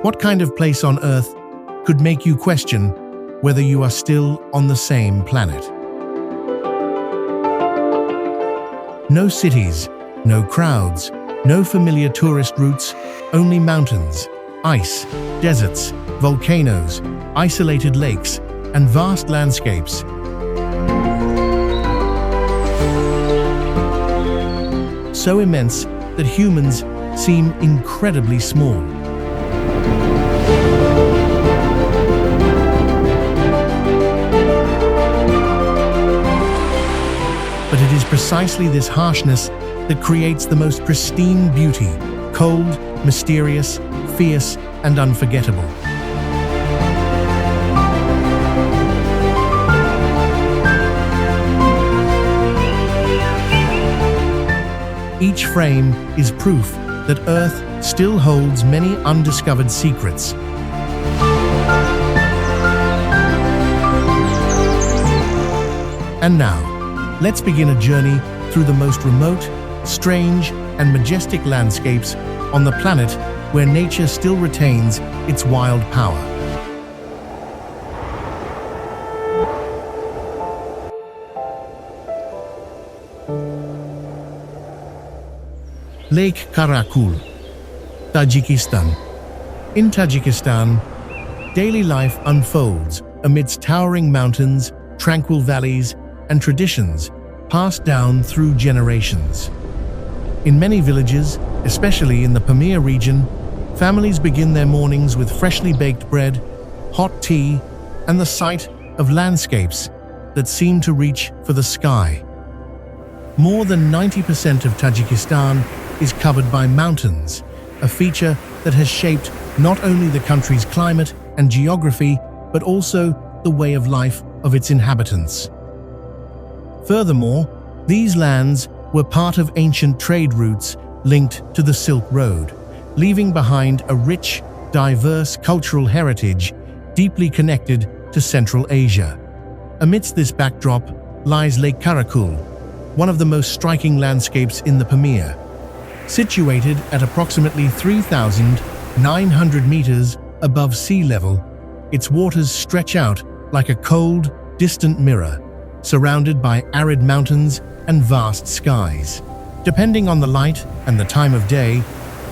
What kind of place on Earth could make you question whether you are still on the same planet? No cities, no crowds, no familiar tourist routes, only mountains, ice, deserts, volcanoes, isolated lakes, and vast landscapes. So immense that humans seem incredibly small. But it is precisely this harshness that creates the most pristine beauty, cold, mysterious, fierce, and unforgettable. Each frame is proof that Earth still holds many undiscovered secrets. And now, let's begin a journey through the most remote, strange, and majestic landscapes on the planet where nature still retains its wild power. Lake Karakul, Tajikistan. In Tajikistan, daily life unfolds amidst towering mountains, tranquil valleys, and traditions passed down through generations. In many villages, especially in the Pamir region, families begin their mornings with freshly baked bread, hot tea, and the sight of landscapes that seem to reach for the sky. More than 90% of Tajikistan is covered by mountains, a feature that has shaped not only the country's climate and geography, but also the way of life of its inhabitants. Furthermore, these lands were part of ancient trade routes linked to the Silk Road, leaving behind a rich, diverse cultural heritage deeply connected to Central Asia. Amidst this backdrop lies Lake Karakul, one of the most striking landscapes in the Pamir. Situated at approximately 3,900 meters above sea level, its waters stretch out like a cold, distant mirror, surrounded by arid mountains and vast skies. Depending on the light and the time of day,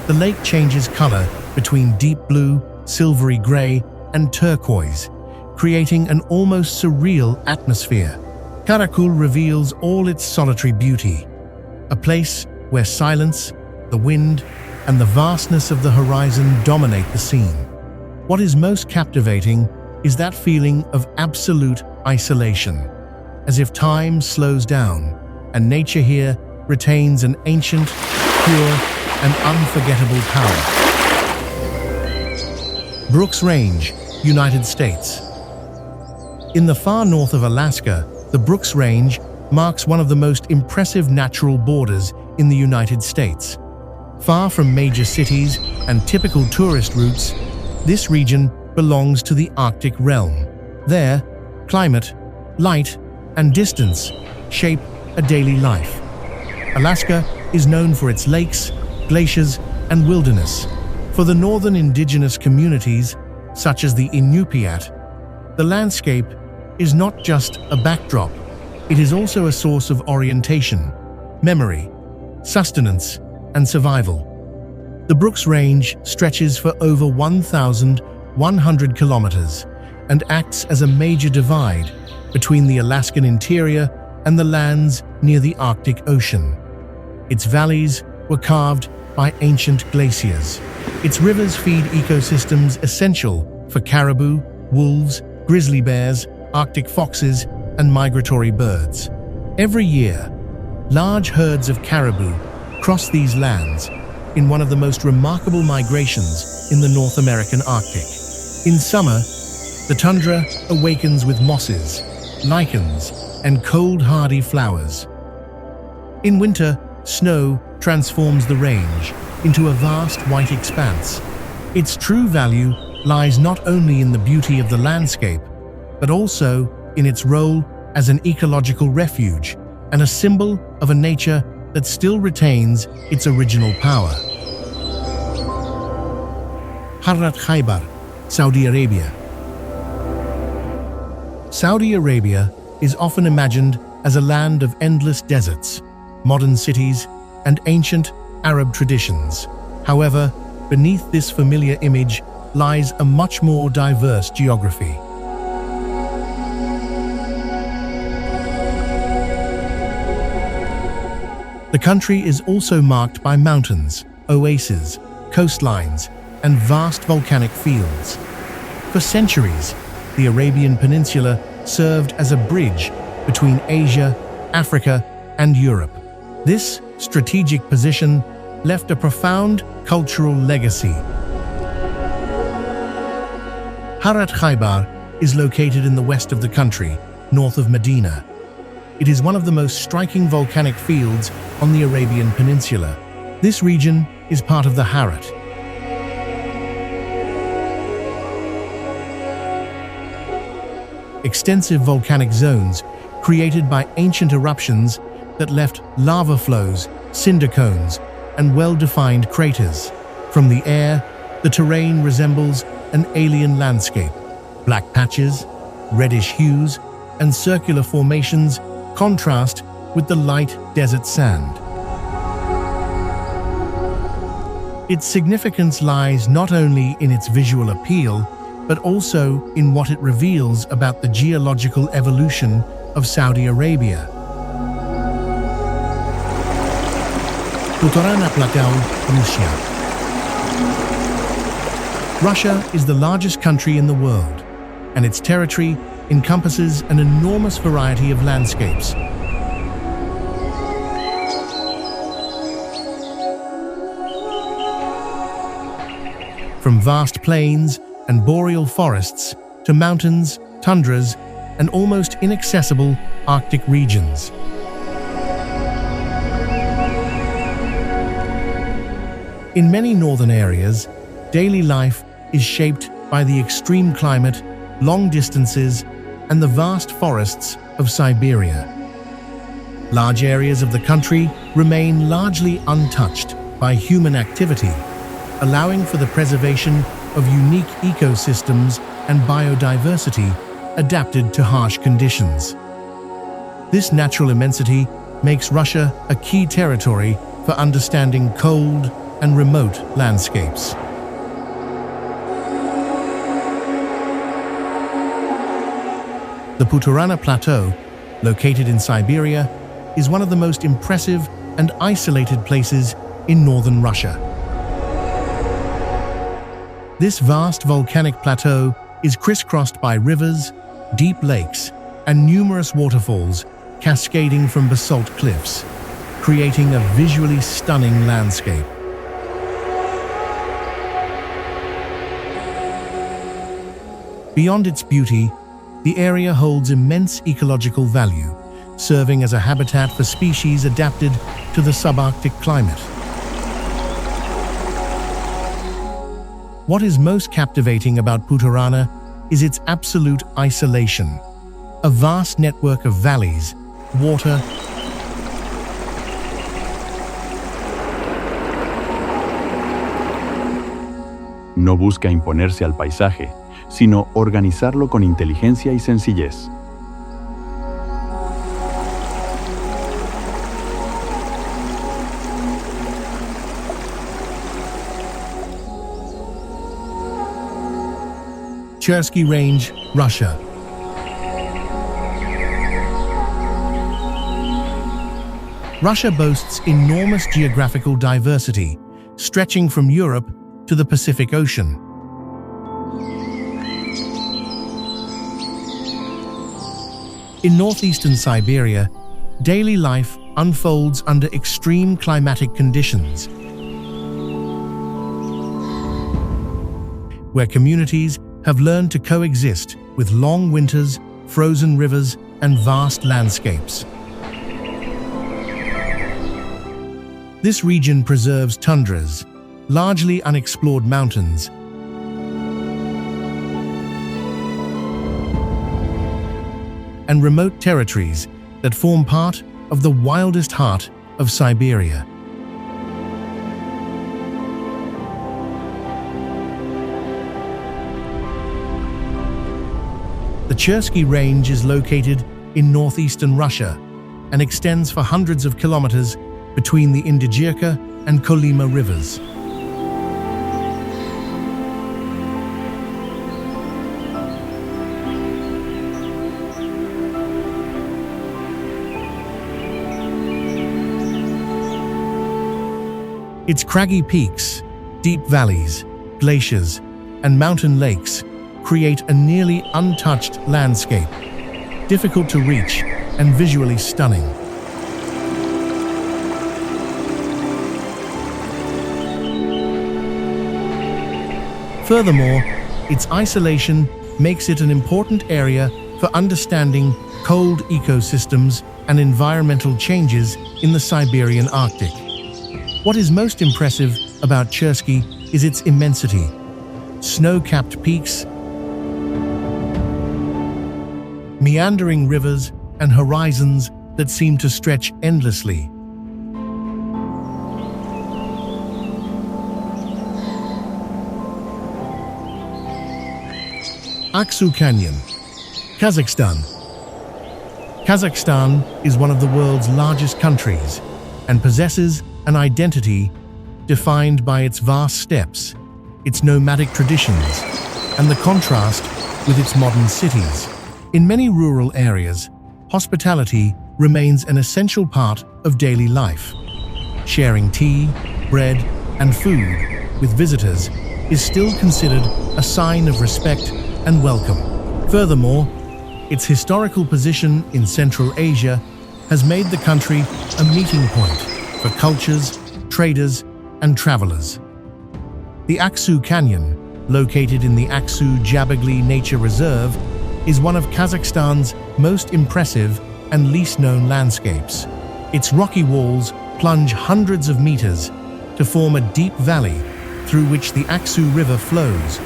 the lake changes color between deep blue, silvery gray, and turquoise, creating an almost surreal atmosphere. Karakul reveals all its solitary beauty, a place where silence, the wind, and the vastness of the horizon dominate the scene. What is most captivating is that feeling of absolute isolation, as if time slows down and nature here retains an ancient, pure, and unforgettable power. Brooks Range, United States. In the far north of Alaska, the Brooks Range marks one of the most impressive natural borders in the United States. Far from major cities and typical tourist routes, this region belongs to the Arctic realm. There, climate, light, and distance shape a daily life. Alaska is known for its lakes, glaciers, and wilderness. For the northern indigenous communities, such as the Inupiat, the landscape is not just a backdrop, it is also a source of orientation, memory, sustenance, and survival. The Brooks Range stretches for over 1,100 kilometers and acts as a major divide between the Alaskan interior and the lands near the Arctic Ocean. Its valleys were carved by ancient glaciers. Its rivers feed ecosystems essential for caribou, wolves, grizzly bears, Arctic foxes, and migratory birds. Every year, large herds of caribou cross these lands in one of the most remarkable migrations in the North American Arctic. In summer, the tundra awakens with mosses, lichens, and cold, hardy flowers. In winter, snow transforms the range into a vast white expanse. Its true value lies not only in the beauty of the landscape, but also in its role as an ecological refuge and a symbol of a nature that still retains its original power. Harrat Khaybar, Saudi Arabia. Saudi Arabia is often imagined as a land of endless deserts, modern cities, and ancient Arab traditions. However, beneath this familiar image lies a much more diverse geography. The country is also marked by mountains, oases, coastlines, and vast volcanic fields. For centuries, the Arabian Peninsula served as a bridge between Asia, Africa, and Europe. This strategic position left a profound cultural legacy. Harrat Khaybar is located in the west of the country, north of Medina. It is one of the most striking volcanic fields on the Arabian Peninsula. This region is part of the Harrat. Extensive volcanic zones created by ancient eruptions that left lava flows, cinder cones, and well-defined craters. From the air, the terrain resembles an alien landscape. Black patches, reddish hues, and circular formations contrast with the light desert sand. Its significance lies not only in its visual appeal, but also in what it reveals about the geological evolution of Saudi Arabia. Putorana Plateau, Russia. Russia is the largest country in the world, and its territory encompasses an enormous variety of landscapes. From vast plains and boreal forests to mountains, tundras, and almost inaccessible Arctic regions. In many northern areas, daily life is shaped by the extreme climate, long distances, and the vast forests of Siberia. Large areas of the country remain largely untouched by human activity, allowing for the preservation of unique ecosystems and biodiversity adapted to harsh conditions. This natural immensity makes Russia a key territory for understanding cold and remote landscapes. The Putorana Plateau, located in Siberia, is one of the most impressive and isolated places in northern Russia. This vast volcanic plateau is crisscrossed by rivers, deep lakes, and numerous waterfalls cascading from basalt cliffs, creating a visually stunning landscape. Beyond its beauty, the area holds immense ecological value, serving as a habitat for species adapted to the subarctic climate. What is most captivating about Putorana is its absolute isolation. A vast network of valleys, water, No busca imponerse al paisaje, sino organizarlo con inteligencia y sencillez. Chersky Range, Russia. Russia boasts enormous geographical diversity, stretching from Europe to the Pacific Ocean. In northeastern Siberia, daily life unfolds under extreme climatic conditions, where communities have learned to coexist with long winters, frozen rivers, and vast landscapes. This region preserves tundras, largely unexplored mountains, and remote territories that form part of the wildest heart of Siberia. The Chersky Range is located in northeastern Russia and extends for hundreds of kilometers between the Indigirka and Kolyma rivers. Its craggy peaks, deep valleys, glaciers, and mountain lakes create a nearly untouched landscape, difficult to reach and visually stunning. Furthermore, its isolation makes it an important area for understanding cold ecosystems and environmental changes in the Siberian Arctic. What is most impressive about Chersky is its immensity. Snow-capped peaks, meandering rivers, and horizons that seem to stretch endlessly. Aksu Canyon, Kazakhstan. Kazakhstan is one of the world's largest countries and possesses an identity defined by its vast steppes, its nomadic traditions, and the contrast with its modern cities. In many rural areas, hospitality remains an essential part of daily life. Sharing tea, bread, and food with visitors is still considered a sign of respect and welcome. Furthermore, its historical position in Central Asia has made the country a meeting point for cultures, traders, and travelers. The Aksu Canyon, located in the Aksu-Jabagli Nature Reserve, is one of Kazakhstan's most impressive and least-known landscapes. Its rocky walls plunge hundreds of meters to form a deep valley through which the Aksu River flows,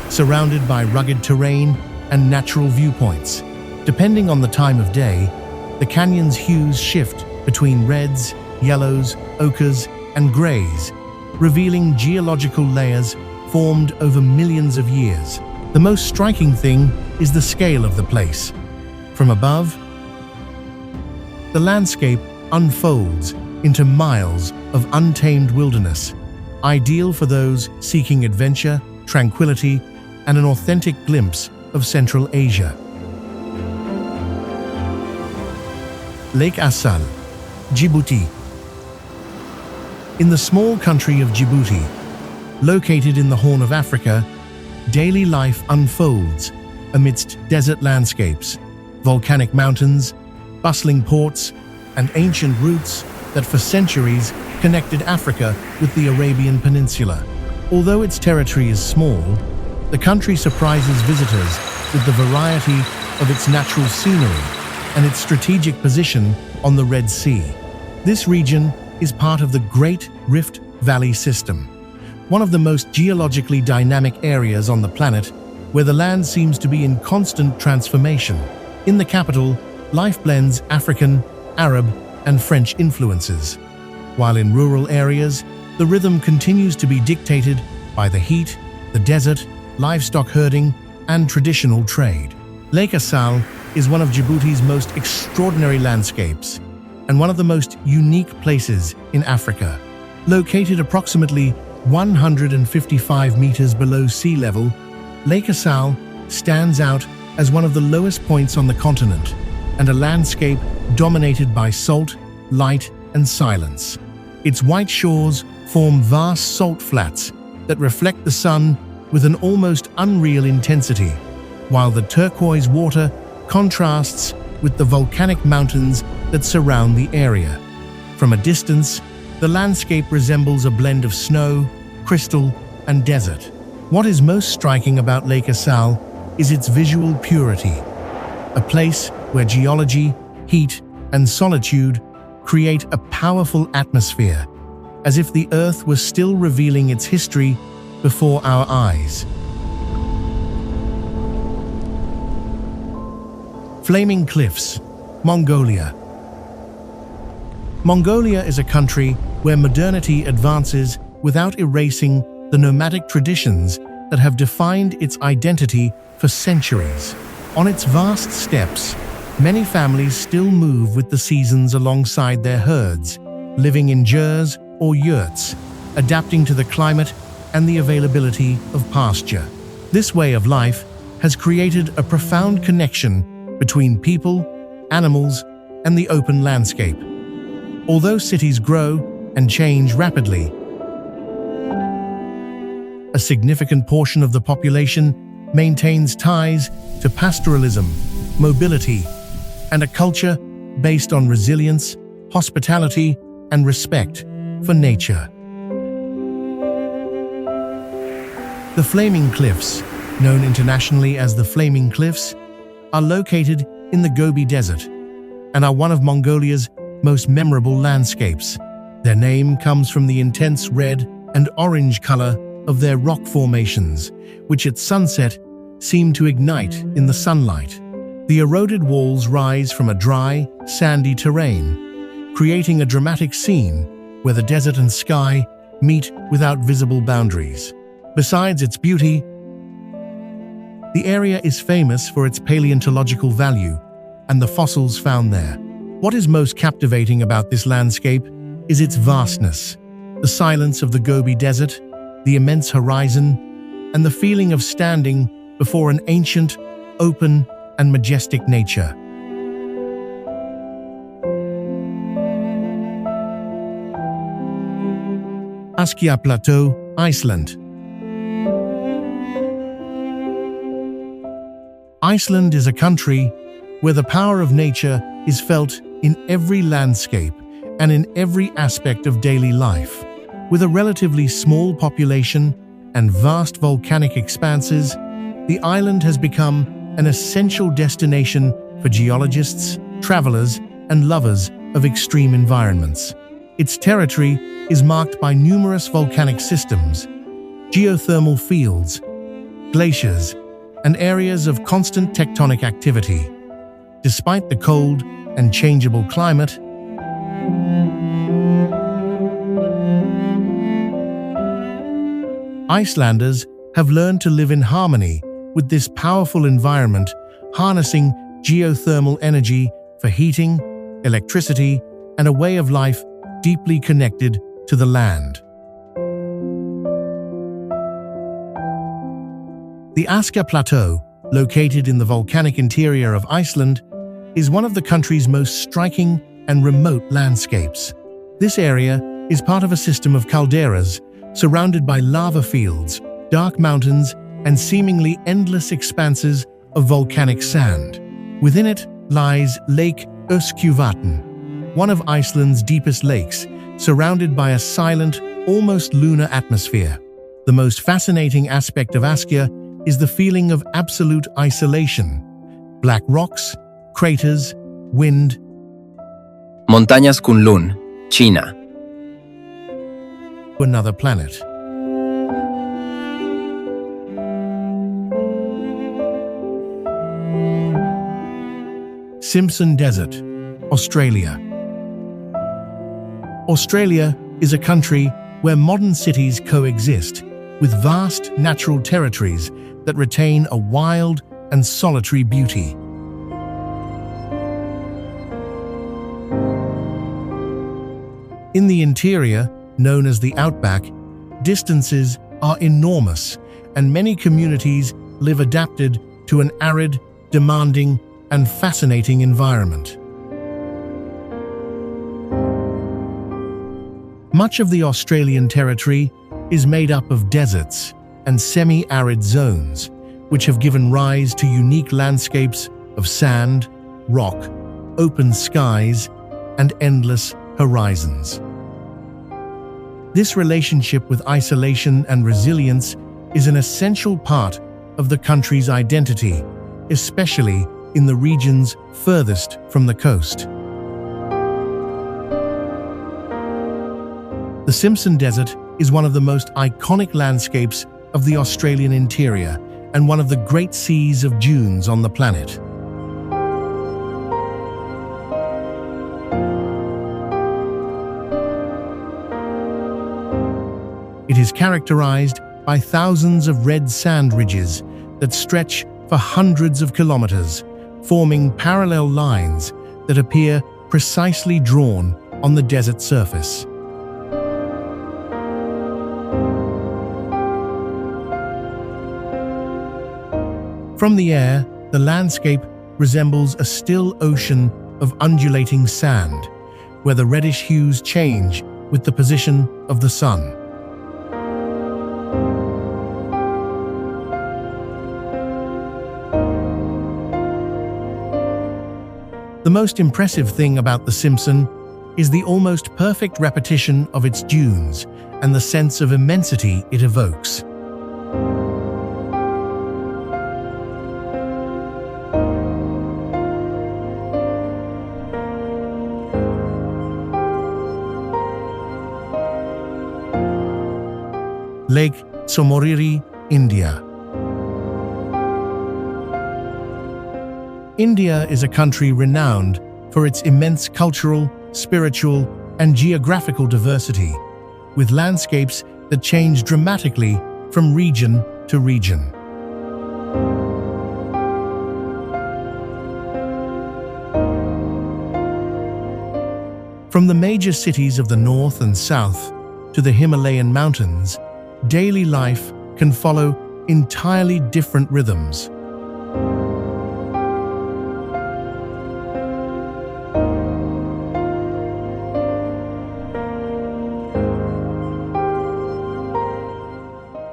surrounded by rugged terrain and natural viewpoints. Depending on the time of day, the canyon's hues shift between reds, yellows, ochres, and grays, revealing geological layers formed over millions of years. The most striking thing is the scale of the place. From above, the landscape unfolds into miles of untamed wilderness, ideal for those seeking adventure, tranquility, and an authentic glimpse of Central Asia. Lake Assal, Djibouti. In the small country of Djibouti, located in the Horn of Africa, daily life unfolds amidst desert landscapes, volcanic mountains, bustling ports, and ancient routes that for centuries connected Africa with the Arabian Peninsula. Although its territory is small, the country surprises visitors with the variety of its natural scenery and its strategic position on the Red Sea. This region is part of the Great Rift Valley system, one of the most geologically dynamic areas on the planet, where the land seems to be in constant transformation. In the capital, life blends African, Arab, and French influences, while in rural areas, the rhythm continues to be dictated by the heat, the desert, livestock herding, and traditional trade. Lake Assal is one of Djibouti's most extraordinary landscapes and one of the most unique places in Africa. Located approximately 155 meters below sea level, Lake Assal stands out as one of the lowest points on the continent and a landscape dominated by salt, light, and silence. Its white shores form vast salt flats that reflect the sun with an almost unreal intensity, while the turquoise water contrasts with the volcanic mountains that surround the area. From a distance, the landscape resembles a blend of snow, crystal, and desert. What is most striking about Lake Assal is its visual purity, a place where geology, heat, and solitude create a powerful atmosphere, as if the Earth was still revealing its history before our eyes. Flaming Cliffs, Mongolia. Mongolia is a country where modernity advances without erasing the nomadic traditions that have defined its identity for centuries. On its vast steppes, many families still move with the seasons alongside their herds, living in jers or yurts, adapting to the climate and the availability of pasture. This way of life has created a profound connection between people, animals, and the open landscape. Although cities grow and change rapidly, a significant portion of the population maintains ties to pastoralism, mobility, and a culture based on resilience, hospitality, and respect for nature. The Flaming Cliffs, known internationally as the Flaming Cliffs, are located in the Gobi Desert and are one of Mongolia's most memorable landscapes. Their name comes from the intense red and orange color of their rock formations, which at sunset seem to ignite in the sunlight. The eroded walls rise from a dry, sandy terrain, creating a dramatic scene where the desert and sky meet without visible boundaries. Besides its beauty, the area is famous for its paleontological value and the fossils found there. What is most captivating about this landscape is its vastness, the silence of the Gobi Desert, the immense horizon, and the feeling of standing before an ancient, open, and majestic nature. Askja Plateau, Iceland. Iceland is a country where the power of nature is felt in every landscape and in every aspect of daily life. With a relatively small population and vast volcanic expanses, the island has become an essential destination for geologists, travelers, and lovers of extreme environments. Its territory is marked by numerous volcanic systems, geothermal fields, glaciers, and areas of constant tectonic activity. Despite the cold and changeable climate, Icelanders have learned to live in harmony with this powerful environment, harnessing geothermal energy for heating, electricity, and a way of life deeply connected to the land. The Askja Plateau, located in the volcanic interior of Iceland, is one of the country's most striking and remote landscapes. This area is part of a system of calderas surrounded by lava fields, dark mountains, and seemingly endless expanses of volcanic sand. Within it lies Lake Öskjuvatn, one of Iceland's deepest lakes, surrounded by a silent, almost lunar atmosphere. The most fascinating aspect of Askja is the feeling of absolute isolation. Black rocks, craters, wind. Montañas Kunlun, China. Another planet. Simpson Desert, Australia. Australia is a country where modern cities coexist with vast natural territories that retain a wild and solitary beauty. In the interior, known as the Outback, distances are enormous, and many communities live adapted to an arid, demanding, and fascinating environment. Much of the Australian territory is made up of deserts and semi-arid zones, which have given rise to unique landscapes of sand, rock, open skies, and endless horizons. This relationship with isolation and resilience is an essential part of the country's identity, especially in the regions furthest from the coast. The Simpson Desert is one of the most iconic landscapes of the Australian interior and one of the great seas of dunes on the planet. It is characterized by thousands of red sand ridges that stretch for hundreds of kilometers, forming parallel lines that appear precisely drawn on the desert surface. From the air, the landscape resembles a still ocean of undulating sand, where the reddish hues change with the position of the sun. The most impressive thing about the Simpson is the almost perfect repetition of its dunes and the sense of immensity it evokes. Lake Somoriri, India. India is a country renowned for its immense cultural, spiritual, and geographical diversity, with landscapes that change dramatically from region to region. From the major cities of the north and south to the Himalayan mountains, daily life can follow entirely different rhythms.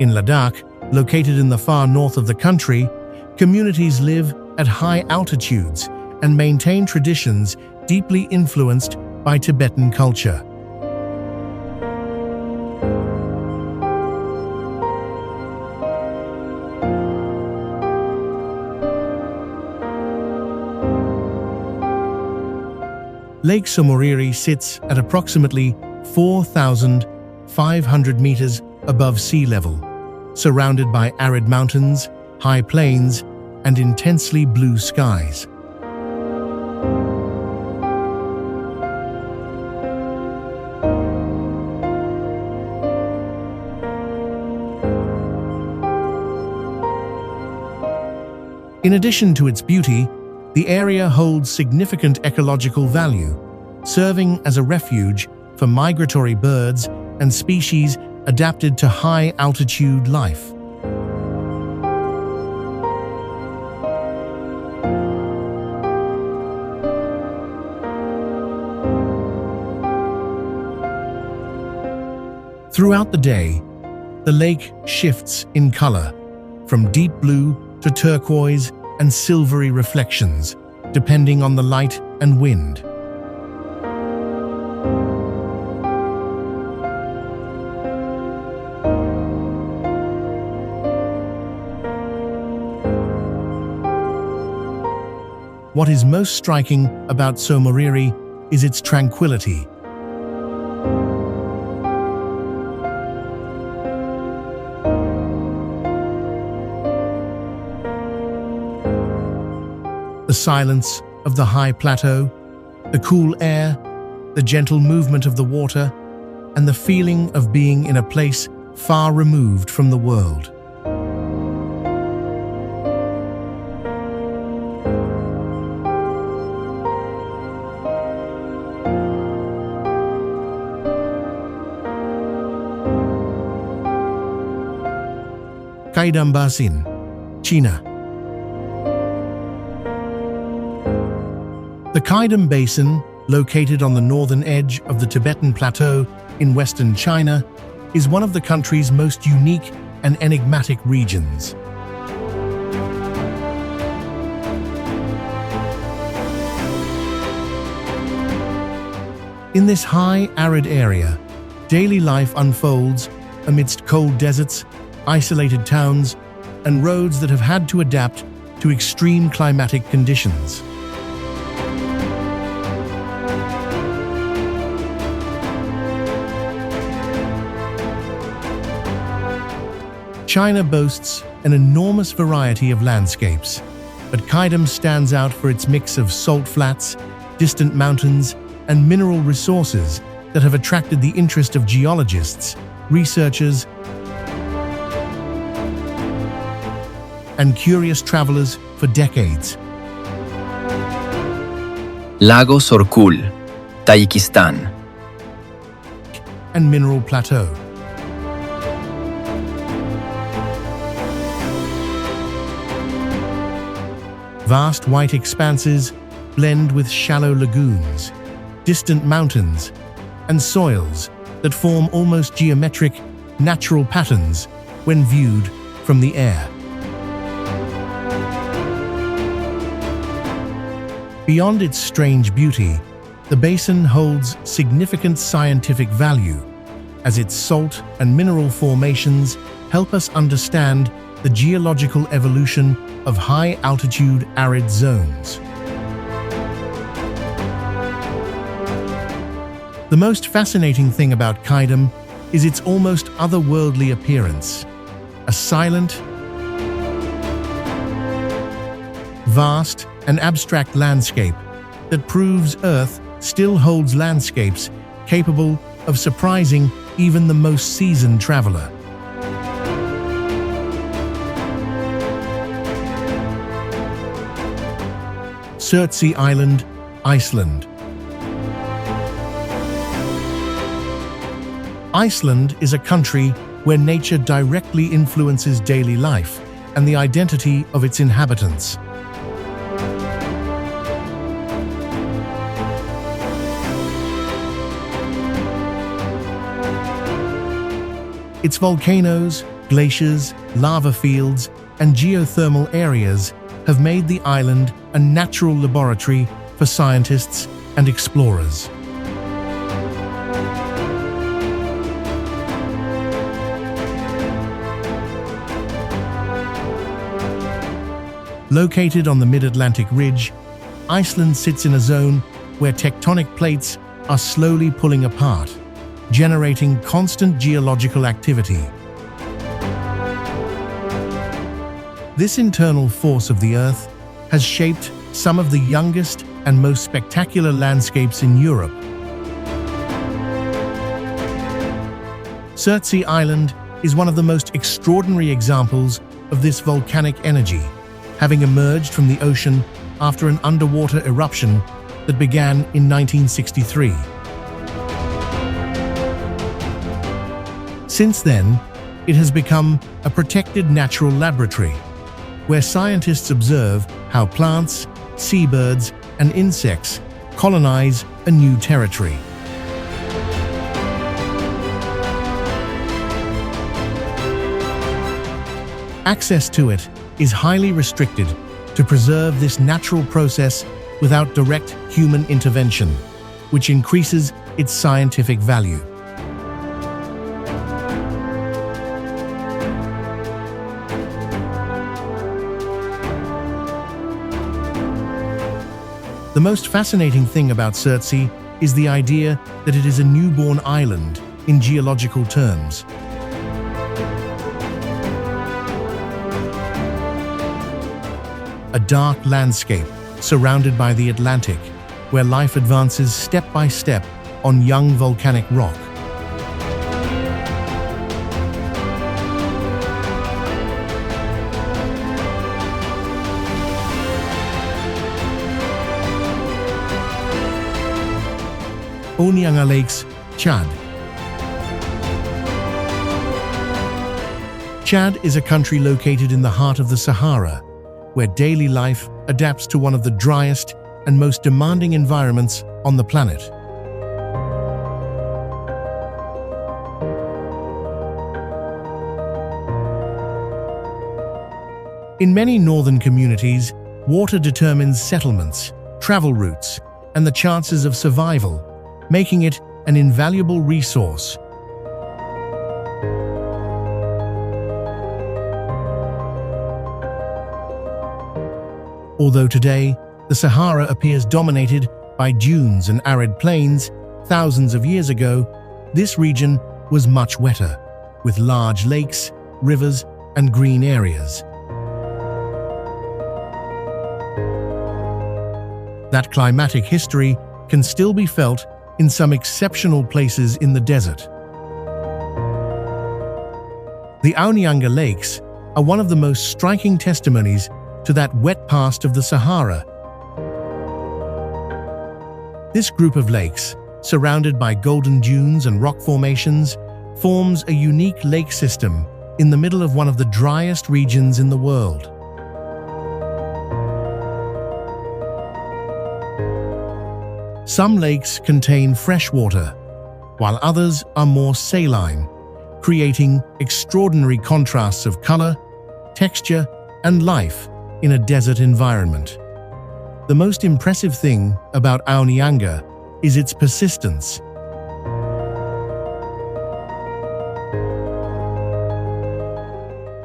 In Ladakh, located in the far north of the country, communities live at high altitudes and maintain traditions deeply influenced by Tibetan culture. Lake Somoriri sits at approximately 4,500 meters above sea level, surrounded by arid mountains, high plains, and intensely blue skies. In addition to its beauty, the area holds significant ecological value, serving as a refuge for migratory birds and species adapted to high-altitude life. Throughout the day, the lake shifts in color, from deep blue to turquoise and silvery reflections, depending on the light and wind. What is most striking about Somoriri is its tranquility. The silence of the high plateau, the cool air, the gentle movement of the water, and the feeling of being in a place far removed from the world. Qaidam Basin, China. The Qaidam Basin, located on the northern edge of the Tibetan Plateau in western China, is one of the country's most unique and enigmatic regions. In this high, arid area, daily life unfolds amidst cold deserts, isolated towns, and roads that have had to adapt to extreme climatic conditions. China boasts an enormous variety of landscapes, but Qaidam stands out for its mix of salt flats, distant mountains, and mineral resources that have attracted the interest of geologists, researchers, and curious travelers for decades. Lago Sorkul, Tayikistán. And mineral plateau. Vast white expanses blend with shallow lagoons, distant mountains, and soils that form almost geometric, natural patterns when viewed from the air. Beyond its strange beauty, the basin holds significant scientific value, as its salt and mineral formations help us understand the geological evolution of high-altitude arid zones. The most fascinating thing about Qaidam is its almost otherworldly appearance, a silent, vast, and abstract landscape that proves Earth still holds landscapes capable of surprising even the most seasoned traveler. Surtsey Island, Iceland. Iceland is a country where nature directly influences daily life and the identity of its inhabitants. Its volcanoes, glaciers, lava fields, and geothermal areas have made the island a natural laboratory for scientists and explorers. Located on the mid-Atlantic ridge, Iceland sits in a zone where tectonic plates are slowly pulling apart, generating constant geological activity. This internal force of the Earth has shaped some of the youngest and most spectacular landscapes in Europe. Surtsey Island is one of the most extraordinary examples of this volcanic energy, having emerged from the ocean after an underwater eruption that began in 1963. Since then, it has become a protected natural laboratory, where scientists observe how plants, seabirds, and insects colonize a new territory. Access to it is highly restricted to preserve this natural process without direct human intervention, which increases its scientific value. The most fascinating thing about Surtsey is the idea that it is a newborn island in geological terms. A dark landscape surrounded by the Atlantic, where life advances step by step on young volcanic rock. Onyanga Lakes, Chad. Chad is a country located in the heart of the Sahara, where daily life adapts to one of the driest and most demanding environments on the planet. In many northern communities, water determines settlements, travel routes, and the chances of survival, making it an invaluable resource. Although today, the Sahara appears dominated by dunes and arid plains, thousands of years ago, this region was much wetter, with large lakes, rivers, and green areas. That climatic history can still be felt in some exceptional places in the desert. The Onyanga Lakes are one of the most striking testimonies to that wet past of the Sahara. This group of lakes, surrounded by golden dunes and rock formations, forms a unique lake system in the middle of one of the driest regions in the world. Some lakes contain fresh water, while others are more saline, creating extraordinary contrasts of color, texture, and life in a desert environment. The most impressive thing about Aonyanga is its persistence.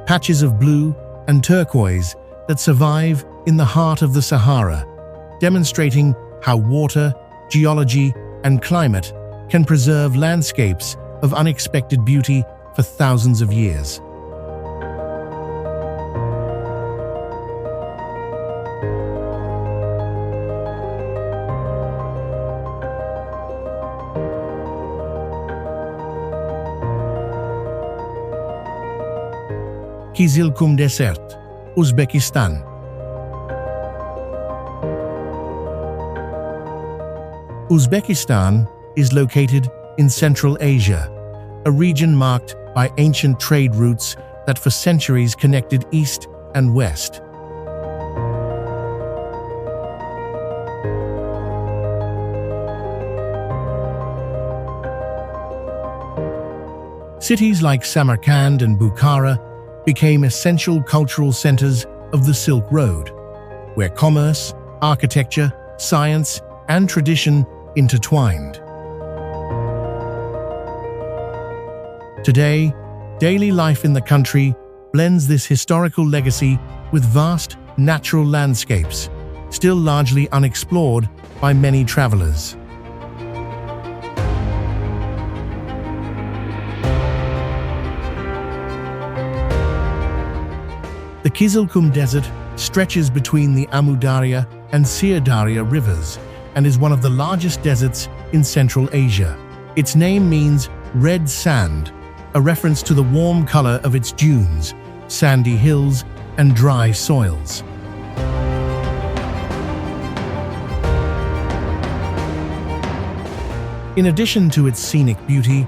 Patches of blue and turquoise that survive in the heart of the Sahara, demonstrating how water, geology, and climate can preserve landscapes of unexpected beauty for thousands of years. Kizilkum Desert, Uzbekistan. Uzbekistan is located in Central Asia, a region marked by ancient trade routes that for centuries connected east and west. Cities like Samarkand and Bukhara became essential cultural centers of the Silk Road, where commerce, architecture, science, and tradition intertwined. Today, daily life in the country blends this historical legacy with vast natural landscapes, still largely unexplored by many travelers. The Kizilkum Desert stretches between the Amudarya and Sirdarya rivers and is one of the largest deserts in Central Asia. Its name means red sand, a reference to the warm color of its dunes, sandy hills, and dry soils. In addition to its scenic beauty,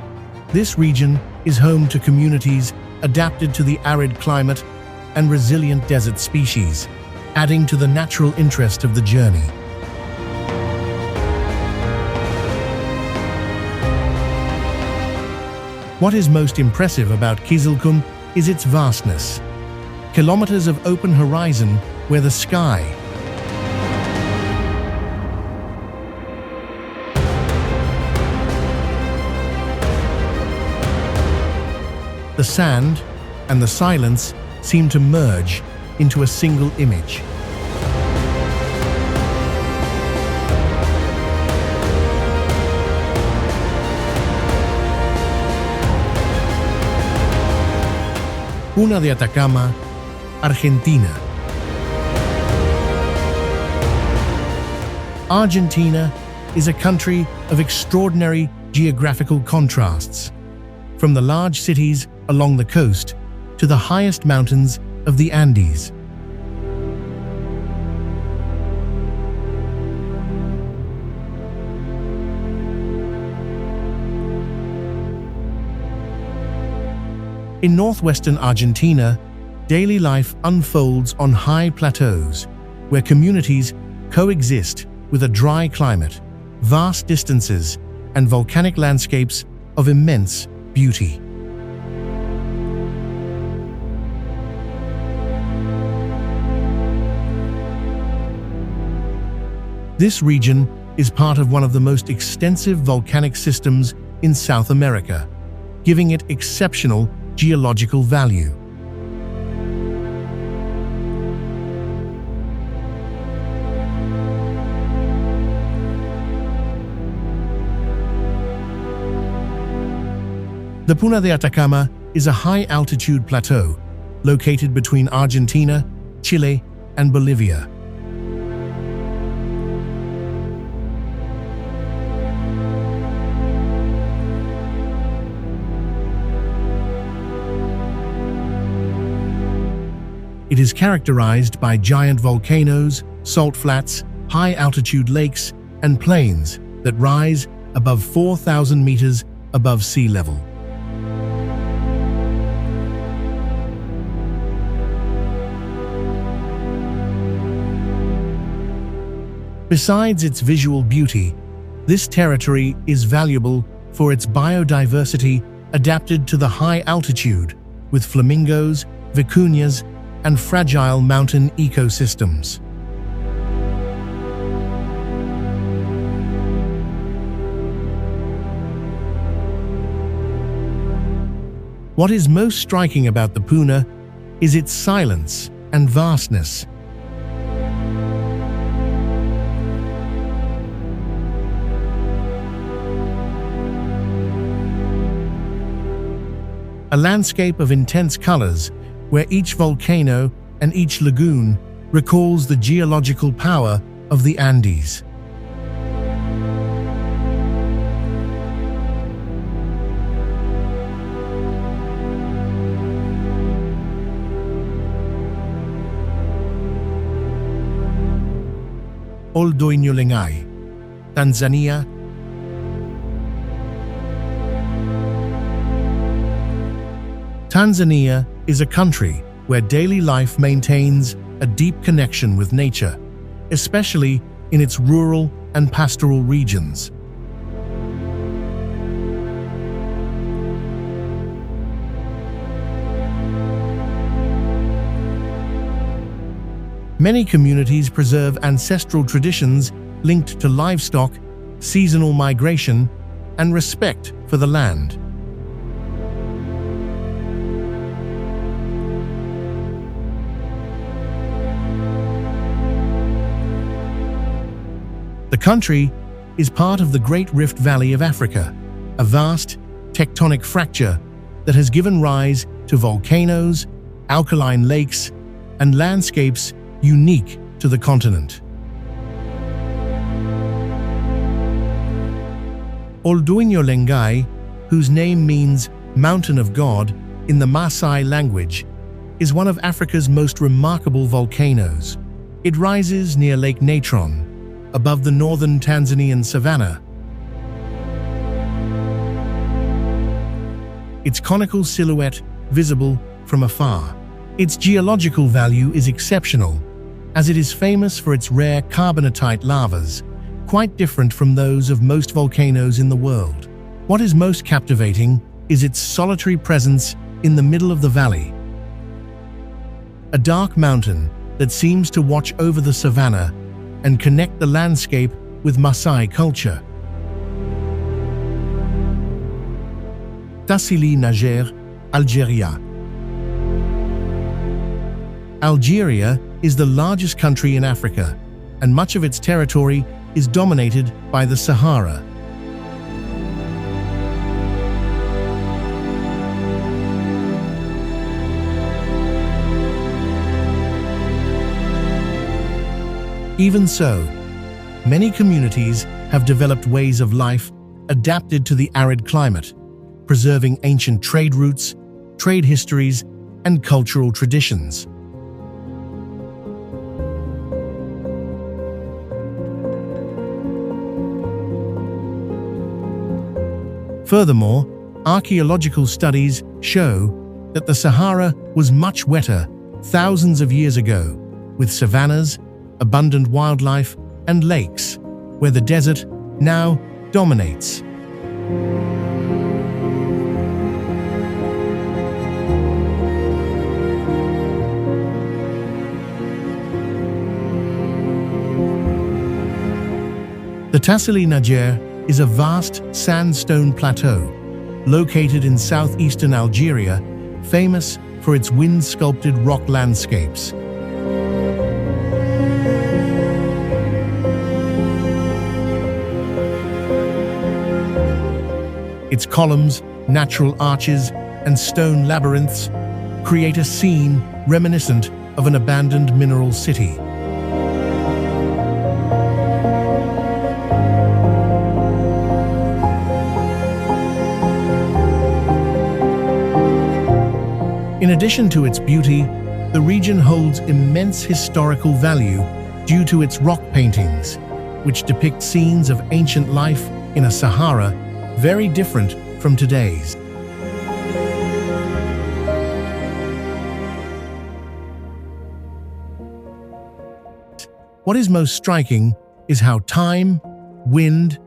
this region is home to communities adapted to the arid climate and resilient desert species, adding to the natural interest of the journey. What is most impressive about Kizilkum is its vastness. Kilometers of open horizon where the sky, the sand, and the silence seem to merge into a single image. Puna de Atacama, Argentina. Argentina is a country of extraordinary geographical contrasts, from the large cities along the coast to the highest mountains of the Andes. In northwestern Argentina, daily life unfolds on high plateaus, where communities coexist with a dry climate, vast distances, and volcanic landscapes of immense beauty. This region is part of one of the most extensive volcanic systems in South America, giving it exceptional geological value. The Puna de Atacama is a high-altitude plateau located between Argentina, Chile, and Bolivia. It is characterized by giant volcanoes, salt flats, high-altitude lakes, and plains that rise above 4,000 meters above sea level. Besides its visual beauty, this territory is valuable for its biodiversity adapted to the high altitude, with flamingos, vicuñas, and fragile mountain ecosystems. What is most striking about the Puna is its silence and vastness. A landscape of intense colors where each volcano and each lagoon recalls the geological power of the Andes. Oldoinyolengai, Tanzania. Tanzania is a country where daily life maintains a deep connection with nature, especially in its rural and pastoral regions. Many communities preserve ancestral traditions linked to livestock, seasonal migration, and respect for the land. The country is part of the Great Rift Valley of Africa, a vast tectonic fracture that has given rise to volcanoes, alkaline lakes, and landscapes unique to the continent. Oldoinyolengai, whose name means Mountain of God in the Maasai language, is one of Africa's most remarkable volcanoes. It rises near Lake Natron, above the northern Tanzanian savanna. Its conical silhouette visible from afar. Its geological value is exceptional, as it is famous for its rare carbonatite lavas, quite different from those of most volcanoes in the world. What is most captivating is its solitary presence in the middle of the valley. A dark mountain that seems to watch over the savanna and connect the landscape with Maasai culture. Tassili Niger, Algeria. Algeria is the largest country in Africa, and much of its territory is dominated by the Sahara. Even so, many communities have developed ways of life adapted to the arid climate, preserving ancient trade routes, trade histories, and cultural traditions. Furthermore, archaeological studies show that the Sahara was much wetter thousands of years ago, with savannas, abundant wildlife, and lakes, where the desert now dominates. The Tassili Niger is a vast sandstone plateau located in southeastern Algeria, famous for its wind-sculpted rock landscapes. Its columns, natural arches, and stone labyrinths create a scene reminiscent of an abandoned mineral city. In addition to its beauty, The region holds immense historical value due to its rock paintings, which depict scenes of ancient life in a Sahara very different from today's. What is most striking is how time, wind,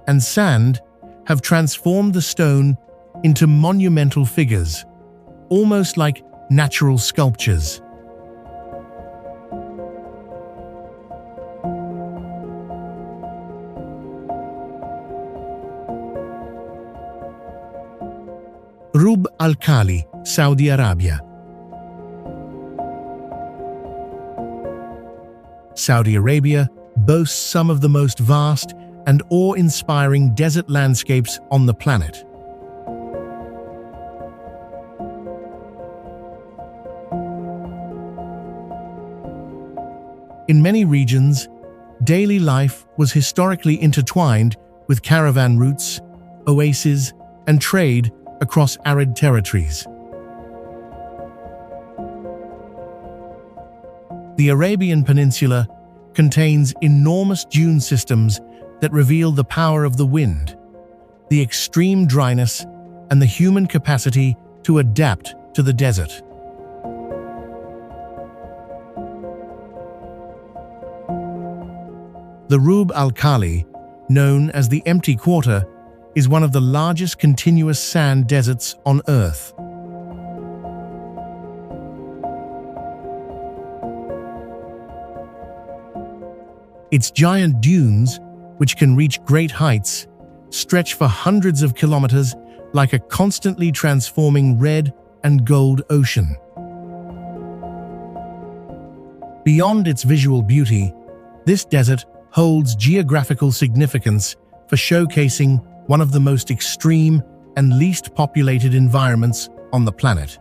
and sand have transformed the stone into monumental figures, almost like natural sculptures. Rub Al Khali, Saudi Arabia. Saudi Arabia boasts some of the most vast and awe-inspiring desert landscapes on the planet. In many regions, daily life was historically intertwined with caravan routes, oases, and trade across arid territories. The Arabian Peninsula contains enormous dune systems that reveal the power of the wind, the extreme dryness, and the human capacity to adapt to the desert. The Rub Al Khali, known as the Empty Quarter, is one of the largest continuous sand deserts on Earth. Its giant dunes, which can reach great heights, stretch for hundreds of kilometers like a constantly transforming red and gold ocean. Beyond its visual beauty, this desert holds geographical significance for showcasing one of the most extreme and least populated environments on the planet.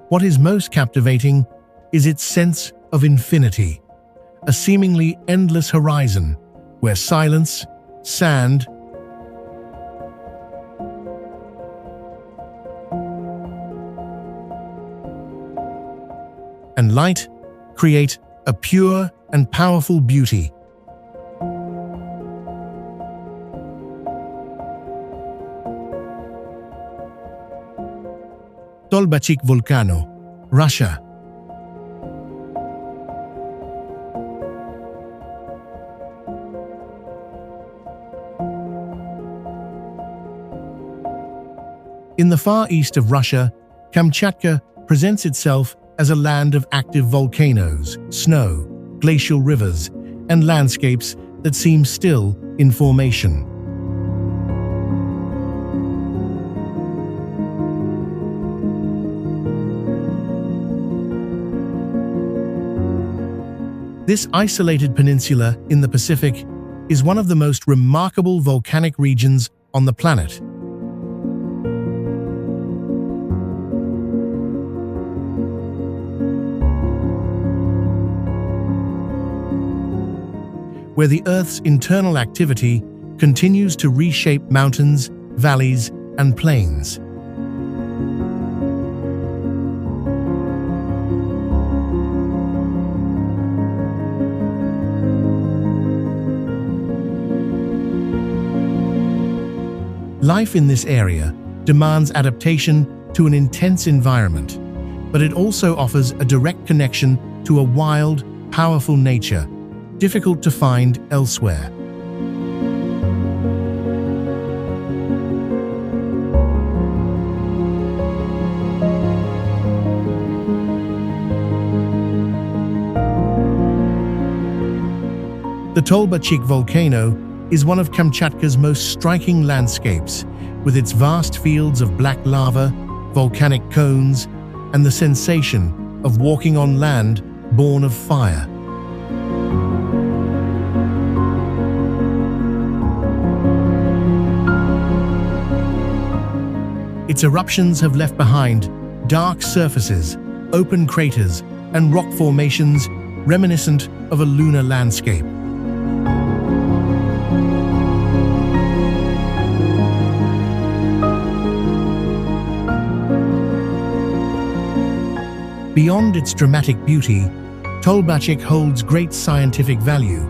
What is most captivating is its sense of infinity, a seemingly endless horizon where silence, sand, and light create a pure and powerful beauty. Tolbachik Volcano, Russia. In the far east of Russia, Kamchatka presents itself as a land of active volcanoes, snow, glacial rivers, and landscapes that seem still in formation. This isolated peninsula in the Pacific is one of the most remarkable volcanic regions on the planet. Where the Earth's internal activity continues to reshape mountains, valleys, and plains. Life in this area demands adaptation to an intense environment, but it also offers a direct connection to a wild, powerful nature, difficult to find elsewhere. The Tolbachik volcano is one of Kamchatka's most striking landscapes, with its vast fields of black lava, volcanic cones, and the sensation of walking on land born of fire. Its eruptions have left behind dark surfaces, open craters, and rock formations reminiscent of a lunar landscape. Beyond its dramatic beauty, Tolbachik holds great scientific value,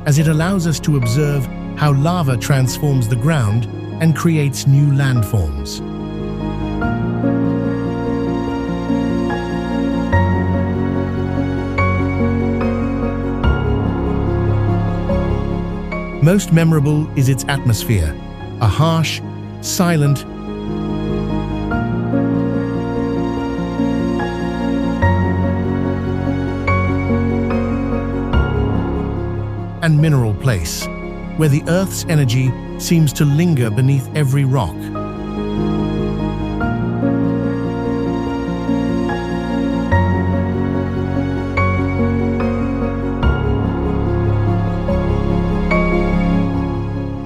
as it allows us to observe how lava transforms the ground and creates new landforms. Most memorable is its atmosphere, a harsh, silent, and mineral place, where the Earth's energy seems to linger beneath every rock.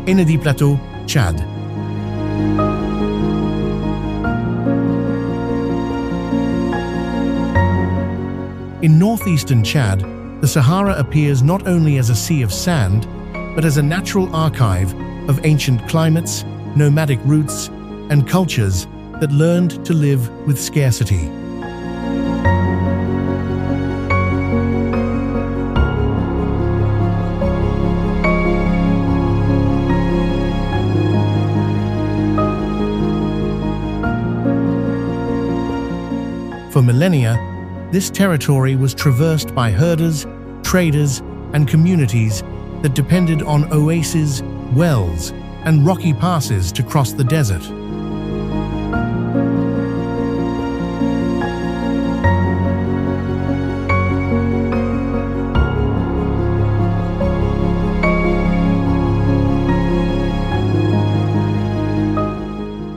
Enedi Plateau, Chad. In northeastern Chad, the Sahara appears not only as a sea of sand, but as a natural archive of ancient climates, nomadic routes, and cultures that learned to live with scarcity. For millennia, this territory was traversed by herders, traders, and communities that depended on oases, wells, and rocky passes to cross the desert.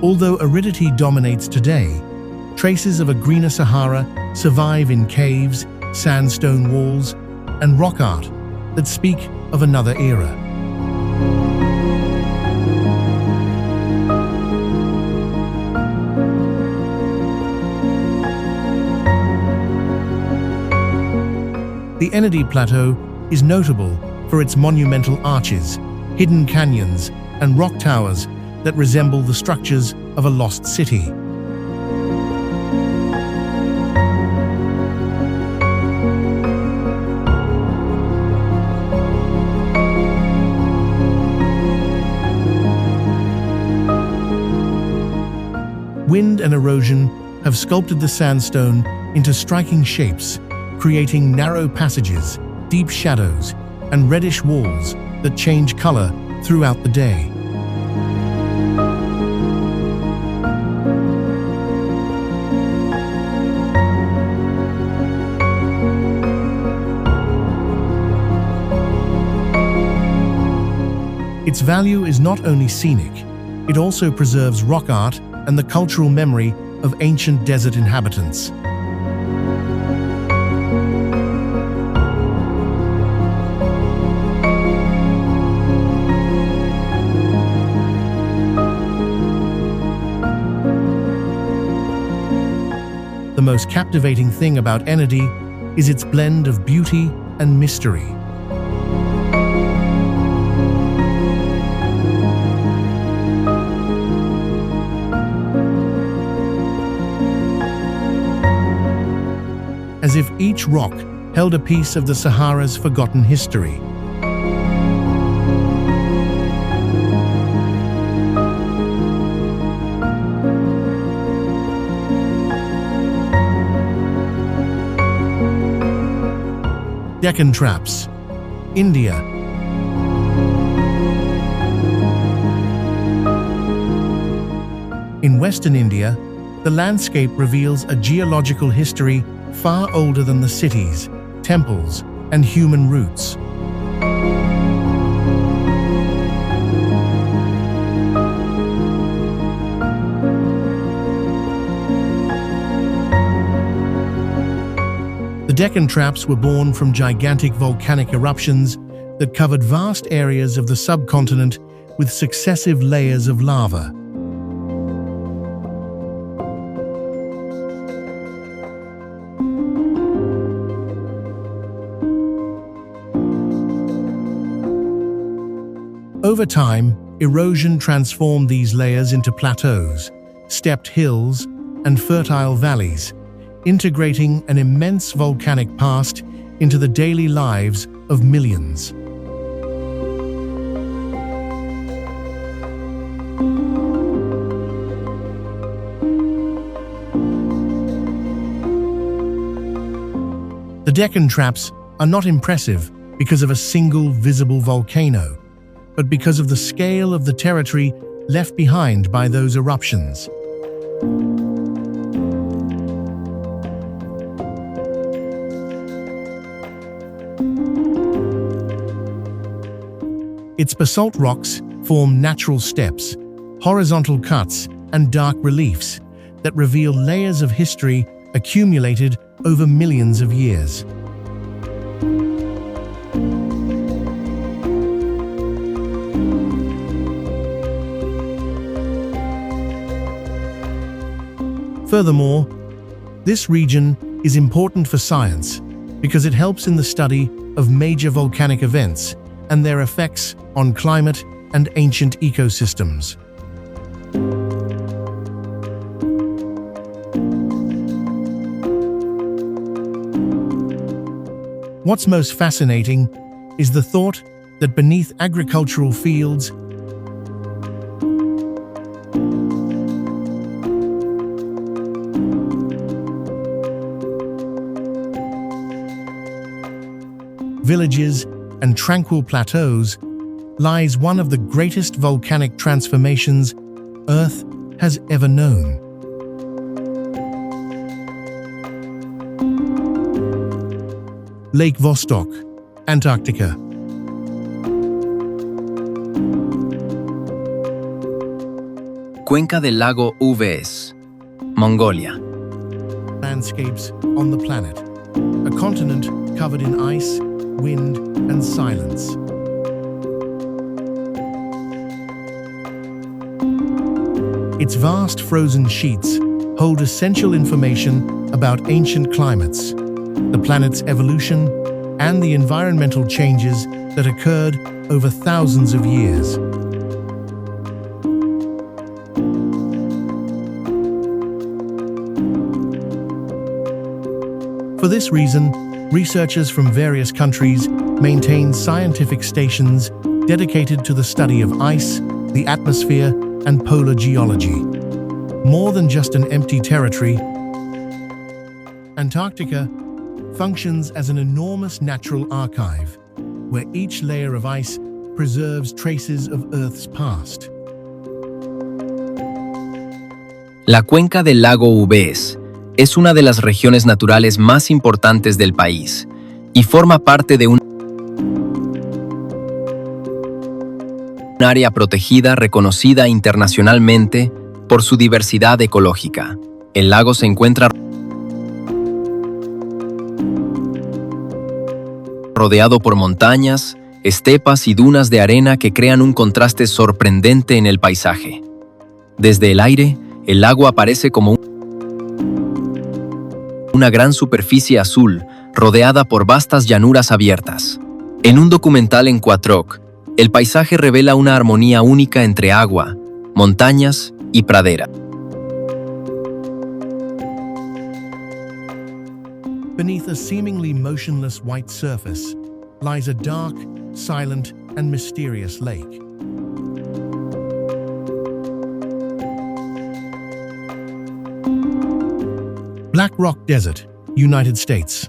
Although aridity dominates today, traces of a greener Sahara survive in caves, sandstone walls, and rock art that speak of another era. The Enedi Plateau is notable for its monumental arches, hidden canyons, and rock towers that resemble the structures of a lost city. Wind and erosion have sculpted the sandstone into striking shapes, creating narrow passages, deep shadows, and reddish walls that change color throughout the day. Its value is not only scenic, it also preserves rock art and the cultural memory of ancient desert inhabitants. The most captivating thing about Enedi is its blend of beauty and mystery. As if each rock held a piece of the Sahara's forgotten history. Deccan Traps, India. In western India, the landscape reveals a geological history far older than the cities, temples, and human roots. The Deccan Traps were born from gigantic volcanic eruptions that covered vast areas of the subcontinent with successive layers of lava. Over time, erosion transformed these layers into plateaus, stepped hills, and fertile valleys, integrating an immense volcanic past into the daily lives of millions. The Deccan Traps are not impressive because of a single visible volcano, but because of the scale of the territory left behind by those eruptions. Its basalt rocks form natural steps, horizontal cuts, and dark reliefs that reveal layers of history accumulated over millions of years. Furthermore, this region is important for science because it helps in the study of major volcanic events and their effects on climate and ancient ecosystems. What's most fascinating is the thought that beneath agricultural fields, villages, and tranquil plateaus lies one of the greatest volcanic transformations Earth has ever known. Lake Vostok, Antarctica. Cuenca del lago UVS, Mongolia. Landscapes on the planet. A continent covered in ice, wind, and silence. Its vast frozen sheets hold essential information about ancient climates, the planet's evolution, and the environmental changes that occurred over thousands of years. For this reason, researchers from various countries maintain scientific stations dedicated to the study of ice, the atmosphere, and polar geology. More than just an empty territory, Antarctica functions as an enormous natural archive, where each layer of ice preserves traces of Earth's past. La cuenca del lago UVS es una de las regiones naturales más importantes del país y forma parte de un área protegida reconocida internacionalmente por su diversidad ecológica. El lago se encuentra rodeado por montañas, estepas y dunas de arena que crean un contraste sorprendente en el paisaje. Desde el aire, el lago aparece como una gran superficie azul rodeada por vastas llanuras abiertas. En un documental en Quatroc, el paisaje revela una armonía única entre agua, montañas y pradera. Beneath a seemingly motionless white surface lies a dark, silent, and mysterious lake. Black Rock Desert, United States.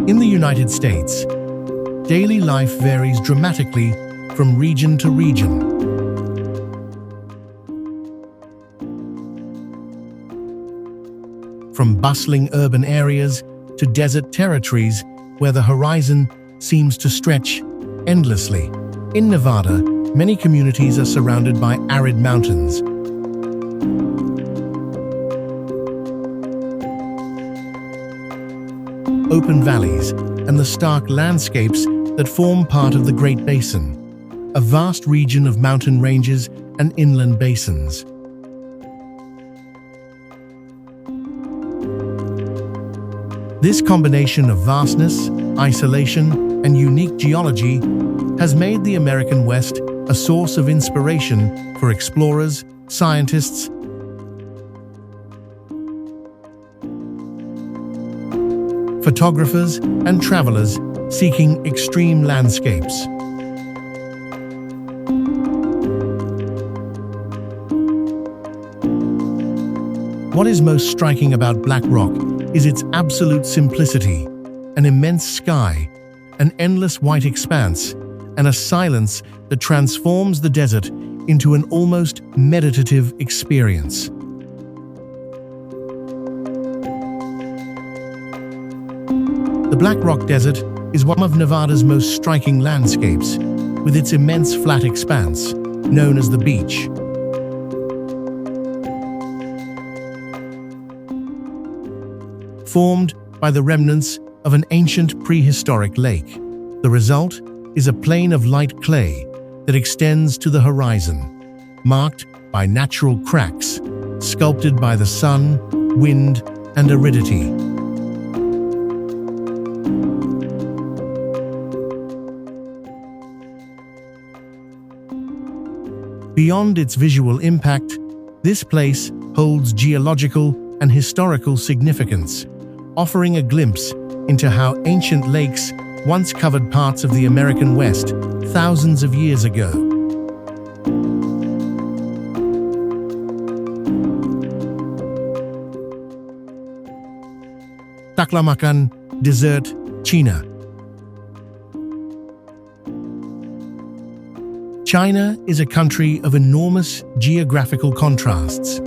In the United States, daily life varies dramatically from region to region. From bustling urban areas to desert territories where the horizon seems to stretch endlessly. In Nevada, many communities are surrounded by arid mountains. Open valleys, and the stark landscapes that form part of the Great Basin, a vast region of mountain ranges and inland basins. This combination of vastness, isolation, and unique geology has made the American West a source of inspiration for explorers, scientists, photographers, and travelers seeking extreme landscapes. What is most striking about Black Rock is its absolute simplicity: an immense sky, an endless white expanse, and a silence that transforms the desert into an almost meditative experience. The Black Rock Desert is one of Nevada's most striking landscapes, with its immense flat expanse, known as the beach. Formed by the remnants of an ancient prehistoric lake, the result is a plain of light clay that extends to the horizon, marked by natural cracks, sculpted by the sun, wind, and aridity. Beyond its visual impact, this place holds geological and historical significance, offering a glimpse into how ancient lakes once covered parts of the American West thousands of years ago. Taklamakan Desert, China. China is a country of enormous geographical contrasts,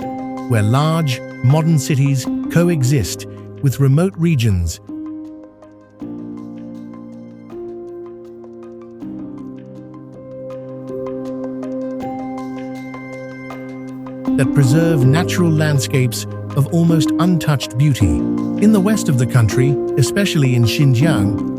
where large, modern cities coexist with remote regions that preserve natural landscapes of almost untouched beauty. In the west of the country, especially in Xinjiang,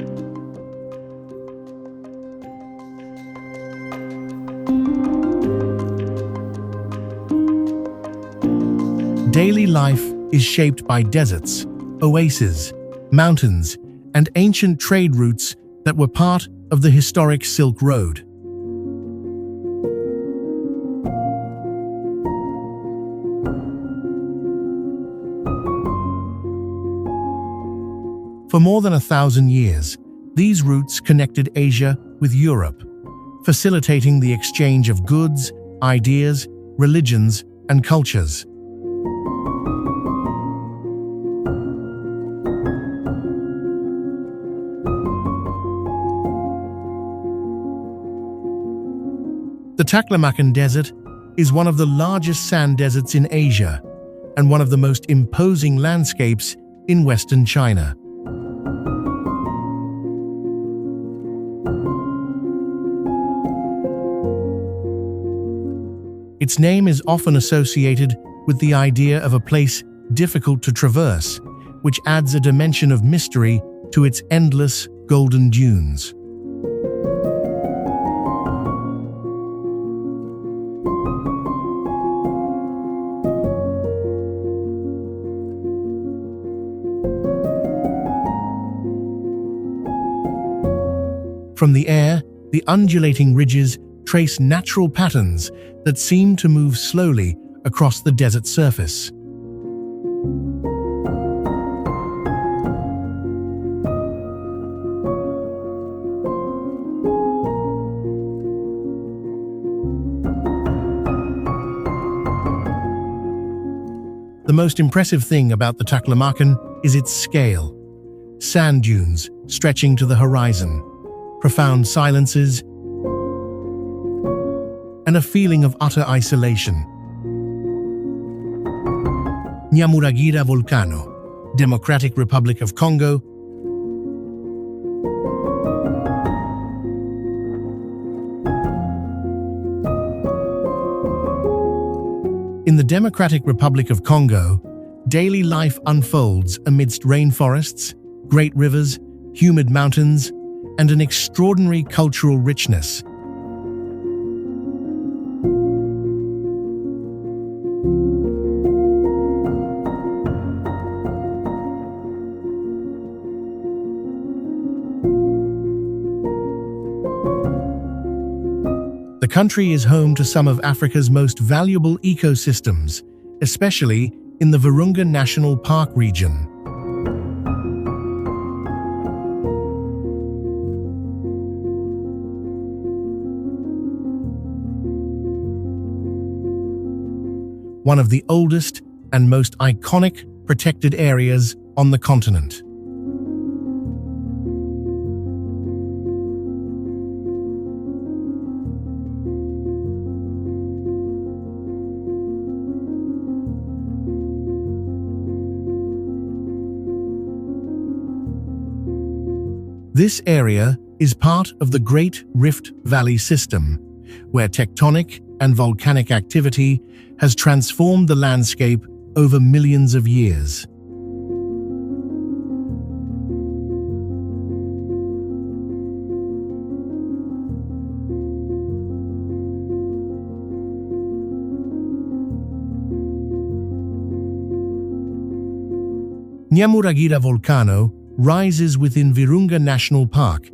daily life is shaped by deserts, oases, mountains, and ancient trade routes that were part of the historic Silk Road. For more than 1,000 years, these routes connected Asia with Europe, facilitating the exchange of goods, ideas, religions, and cultures. The Taklamakan Desert is one of the largest sand deserts in Asia and one of the most imposing landscapes in Western China. Its name is often associated with the idea of a place difficult to traverse, which adds a dimension of mystery to its endless golden dunes. From the air, the undulating ridges trace natural patterns that seem to move slowly across the desert surface. The most impressive thing about the Taklamakan is its scale. Sand dunes stretching to the horizon, profound silences, and a feeling of utter isolation. Nyamuragira Volcano, Democratic Republic of Congo. In the Democratic Republic of Congo, daily life unfolds amidst rainforests, great rivers, humid mountains, and an extraordinary cultural richness. The country is home to some of Africa's most valuable ecosystems, especially in the Virunga National Park region. One of the oldest and most iconic protected areas on the continent. This area is part of the Great Rift Valley system, where tectonic and volcanic activity has transformed the landscape over millions of years. Nyamuragira volcano rises within Virunga National Park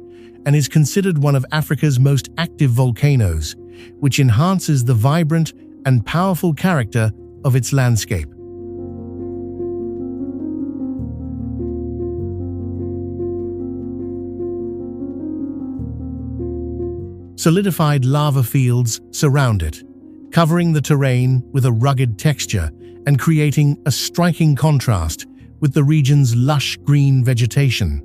and is considered one of Africa's most active volcanoes, which enhances the vibrant and powerful character of its landscape. Solidified lava fields surround it, covering the terrain with a rugged texture and creating a striking contrast with the region's lush green vegetation.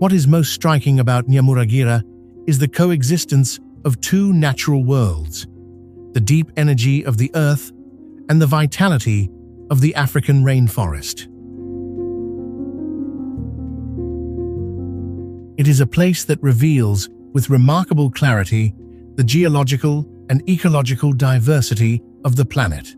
What is most striking about Nyamuragira is the coexistence of two natural worlds, the deep energy of the earth and the vitality of the African rainforest. It is a place that reveals, with remarkable clarity, the geological and ecological diversity of the planet.